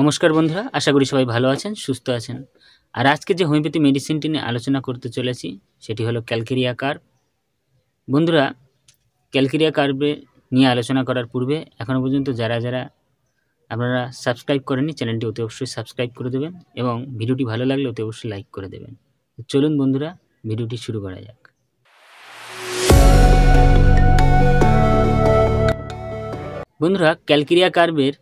নমস্কার বন্ধুরা, আশা করি সবাই ভালো আছেন, সুস্থ আছেন। আর আজকে যে হোমিওপ্যাথি মেডিসিনটি নিয়ে আলোচনা করতে চলেছি সেটি হলো ক্যালকেরিয়া কার্ভ। বন্ধুরা, ক্যালকেরিয়া কার্ভে নিয়ে আলোচনা করার পূর্বে এখনও পর্যন্ত যারা আপনারা সাবস্ক্রাইব করেননি, চ্যানেলটি অতি অবশ্যই সাবস্ক্রাইব করে দেবেন এবং ভিডিওটি ভালো লাগলে অতি অবশ্যই লাইক করে দেবেন। চলুন বন্ধুরা, ভিডিওটি শুরু করা যাক। বন্ধুরা, ক্যালকেরিয়া কার্ভের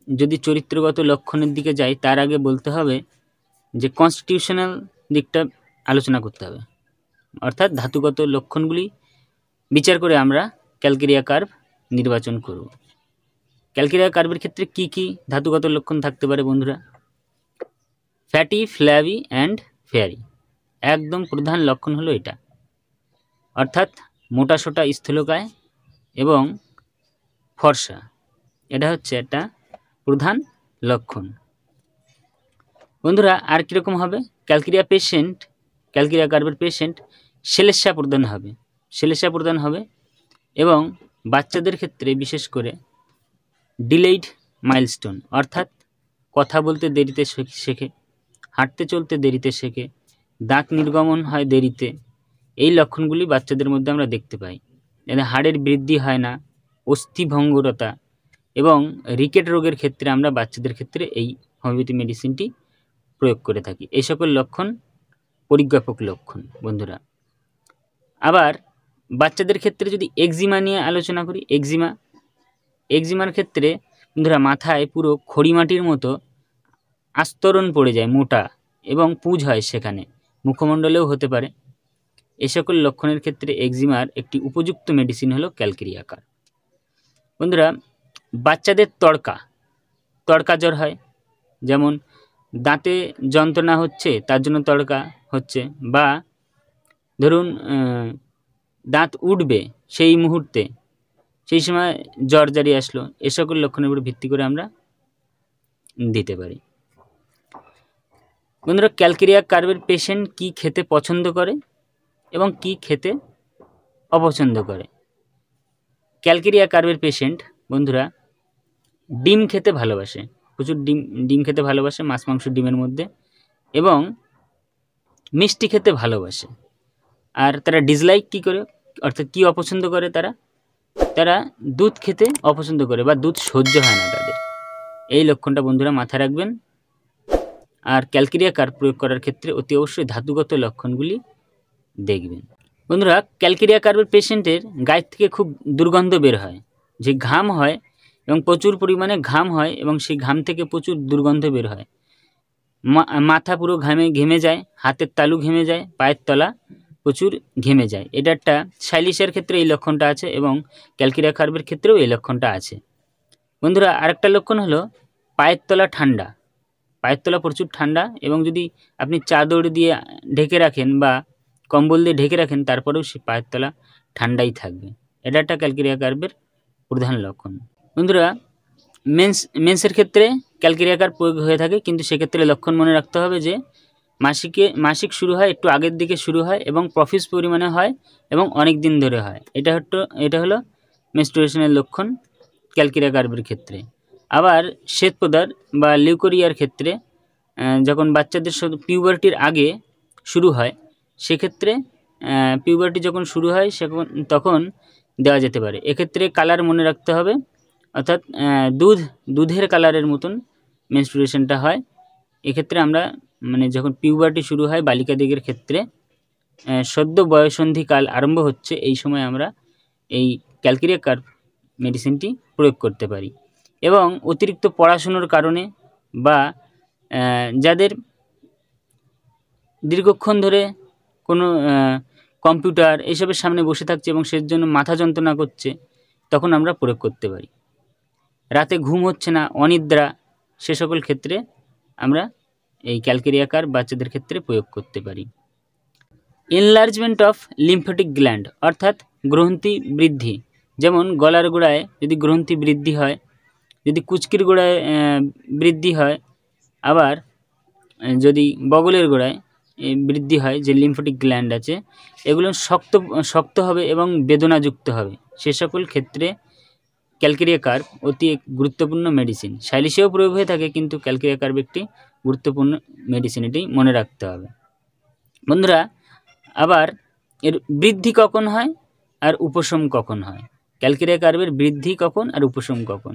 যদি চরিত্রগত লক্ষণের দিকে যাই তার আগে বলতে হবে যে কনস্টিটিউশনাল দিকটা আলোচনা করতে হবে, অর্থাৎ ধাতুগত লক্ষণগুলি বিচার করে আমরা ক্যালকেরিয়া কার্ভ নির্বাচন করব। ক্যালকেরিয়া কার্ভের ক্ষেত্রে কি কি ধাতুগত লক্ষণ থাকতে পারে বন্ধুরা? Fatty, flabby and fairy. একদম প্রধান লক্ষণ হলো এটা, অর্থাৎ মোটাসোটা স্থূলকায় এবং ফর্সা। এটা হচ্ছে একটা প্রধান লক্ষণ। বন্ধুরা, আর কীরকম হবে? ক্যালকেরিয়া কার্ভের পেশেন্ট সেলেসা প্রদান হবে এবং বাচ্চাদের ক্ষেত্রে বিশেষ করে ডিলেইড মাইলস্টোন, অর্থাৎ কথা বলতে দেরিতে শেখে, হাঁটতে চলতে দেরিতে শেখে, দাঁত নির্গমন হয় দেরিতে। এই লক্ষণগুলি বাচ্চাদের মধ্যে আমরা দেখতে পাই। এদের হাড়ের বৃদ্ধি হয় না, অস্থিভঙ্গুরতা এবং রিকেট রোগের ক্ষেত্রে আমরা বাচ্চাদের ক্ষেত্রে এই হোমিওপ্যাথি মেডিসিনটি প্রয়োগ করে থাকি। এই সকল লক্ষণ পরিজ্ঞাপক লক্ষণ বন্ধুরা। আবার বাচ্চাদের ক্ষেত্রে যদি এক্সিমা নিয়ে আলোচনা করি, এক্সিমার ক্ষেত্রে বন্ধুরা মাথায় পুরো খড়িমাটির মতো আস্তরণ পড়ে যায়, মোটা এবং পুঁজ হয়, সেখানে মুখমণ্ডলেও হতে পারে। এই সকল লক্ষণের ক্ষেত্রে এক্সিমার একটি উপযুক্ত মেডিসিন হলো ক্যালকেরিয়া কার্ভ। বন্ধুরা, বাচ্চাদের তড়কা জ্বর হয়, যেমন দাঁতে যন্ত্রণা হচ্ছে তার জন্য তড়কা হচ্ছে, বা ধরুন দাঁত উঠবে সেই মুহূর্তে, সেই সময় জ্বর জারি আসলো, এ সকল লক্ষণের উপর ভিত্তি করে আমরা দিতে পারি। বন্ধুরা, ক্যালকেরিয়া কার্ভের পেশেন্ট কি খেতে পছন্দ করে এবং কি খেতে অপছন্দ করে? ক্যালকেরিয়া কার্ভের পেশেন্ট বন্ধুরা ডিম খেতে ভালোবাসে, প্রচুর ডিম খেতে ভালোবাসে, মাছ মাংস ডিমের মধ্যে, এবং মিষ্টি খেতে ভালোবাসে। আর তারা ডিসলাইক কী করে, অর্থাৎ কী অপছন্দ করে? তারা দুধ খেতে অপছন্দ করে বা দুধ সহ্য হয় না তাদের। এই লক্ষণটা বন্ধুরা মাথায় রাখবেন। আর ক্যালকেরিয়া কার্ভ প্রয়োগ করার ক্ষেত্রে অতি অবশ্যই ধাতুগত লক্ষণগুলি দেখবেন। বন্ধুরা, ক্যালকেরিয়া কার্ভের পেশেন্টের গায়ের থেকে খুব দুর্গন্ধ বের হয়, যে ঘাম হয় এবং প্রচুর পরিমাণে ঘাম হয় এবং সেই ঘাম থেকে প্রচুর দুর্গন্ধ বের হয়। মাথা পুরো ঘেমে যায়, হাতের তালু ঘেমে যায়, পায়ের তলা প্রচুর ঘেমে যায়। এটা একটা সাইলিসের ক্ষেত্রে এই লক্ষণটা আছে এবং ক্যালকেরিয়া কার্ভের ক্ষেত্রেও এই লক্ষণটা আছে। বন্ধুরা, আরেকটা লক্ষণ হলো পায়ের তলা ঠান্ডা, পায়ের তলা প্রচুর ঠান্ডা, এবং যদি আপনি চাদর দিয়ে ঢেকে রাখেন বা কম্বল দিয়ে ঢেকে রাখেন তারপরেও সে পায়ের তলা ঠান্ডাই থাকবে। এটা একটা ক্যালকেরিয়া কার্ভের প্রধান লক্ষণ। বন্ধুরা, মেন্সের ক্ষেত্রে ক্যালকেরিয়া কার্ভ প্রয়োগ হয়ে থাকে, কিন্তু সেক্ষেত্রে লক্ষণ মনে রাখতে হবে যে মাসিক শুরু হয়, একটু আগের দিকে শুরু হয় এবং প্রফিউজ পরিমাণে হয় এবং অনেক দিন ধরে হয়। এটা হলো মেনস্ট্রুয়েশনের লক্ষণ ক্যালকেরিয়া কার্ভের ক্ষেত্রে। আবার শ্বেতপ্রদার বা লিউকোরিয়ার ক্ষেত্রে যখন বাচ্চাদের পিউবার্টির আগে শুরু হয়, সেক্ষেত্রে পিউবার্টি যখন শুরু হয় তখন দেওয়া যেতে পারে। এক্ষেত্রে কালার মনে রাখতে হবে, অর্থাৎ দুধের কালারের মতন মেনস্ট্রুয়েশনটা হয়। এক্ষেত্রে আমরা যখন পিউবার্টি শুরু হয় বালিকাদিগের ক্ষেত্রে, সদ্য বয়সন্ধিকাল আরম্ভ হচ্ছে, এই সময় আমরা এই ক্যালকেরিয়া কার্ভ মেডিসিনটি প্রয়োগ করতে পারি। এবং অতিরিক্ত পড়াশুনোর কারণে বা যাদের দীর্ঘক্ষণ ধরে কোনো কম্পিউটার এইসবের সামনে বসে থাকছে এবং সের জন্য মাথা যন্ত্রণা করছে, তখন আমরা প্রয়োগ করতে পারি। রাতে ঘুম হচ্ছে না, অনিদ্রা, সে সকল ক্ষেত্রে আমরা এই ক্যালকেরিয়া কার্ভ বাচ্চাদের ক্ষেত্রে প্রয়োগ করতে পারি। এনলার্জমেন্ট অফ লিম্ফ্যাটিক গ্ল্যান্ড, অর্থাৎ গ্রন্থি বৃদ্ধি, যেমন গলার গোড়ায় যদি গ্রন্থি বৃদ্ধি হয়, যদি কুচকির গোড়ায় বৃদ্ধি হয়, আবার যদি বগলের গোড়ায় বৃদ্ধি হয়, যে লিম্ফ্যাটিক গ্ল্যান্ড আছে, এগুলো শক্ত হবে এবং বেদনাযুক্ত হবে। সে সকল ক্ষেত্রে ক্যালকেরিয়া কার্ভ অতি গুরুত্বপূর্ণ মেডিসিন। সাইলেসিয়াও প্রয়োগ হয়ে থাকে, কিন্তু ক্যালকেরিয়া কার্ভ একটি গুরুত্বপূর্ণ মেডিসিন, এটি মনে রাখতে হবে বন্ধুরা। আবার এর বৃদ্ধি কখন হয় আর উপশম কখন হয়? ক্যালকেরিয়া কার্ভের বৃদ্ধি কখন আর উপশম কখন?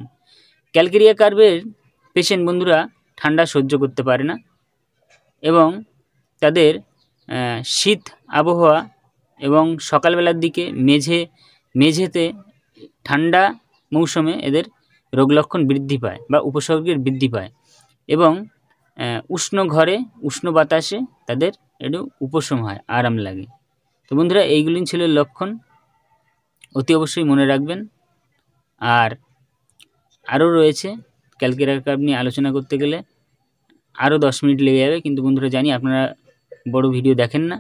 ক্যালকেরিয়া কার্ভের পেশেন্ট বন্ধুরা ঠান্ডা সহ্য করতে পারে না এবং তাদের শীত আবহাওয়া এবং সকালবেলার দিকে মেঝেতে ঠান্ডা মৌসুমে এদের রোগ লক্ষণ বৃদ্ধি পায় বা উপসর্গের বৃদ্ধি পায় এবং উষ্ণ ঘরে উষ্ণ বাতাসে তাদের একটু উপশম হয়, আরাম লাগে। তো বন্ধুরা এইগুলি ছিল লক্ষণ, অতি অবশ্যই মনে রাখবেন। আর আরও রয়েছে, ক্যালকেরিয়া কার্ভ নিয়ে আলোচনা করতে গেলে আরও 10 মিনিট লেগে যাবে, কিন্তু বন্ধুরা জানি আপনারা বড় ভিডিও দেখেন না,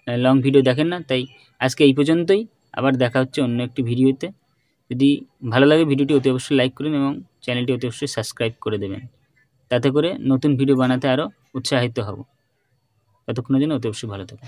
লং ভিডিও দেখেন না, তাই আজকে এই পর্যন্তই। আবার দেখা হচ্ছে অন্য একটি ভিডিওতে। যদি ভালো লাগে ভিডিওটি অতি অবশ্যই লাইক করুন এবং চ্যানেলটি অতি অবশ্যই সাবস্ক্রাইব করে দেবেন, তাতে করে নতুন ভিডিও বানাতে আরও উৎসাহিত হব। ততক্ষণের জন্য অতি অবশ্যই ভালো থাকুন।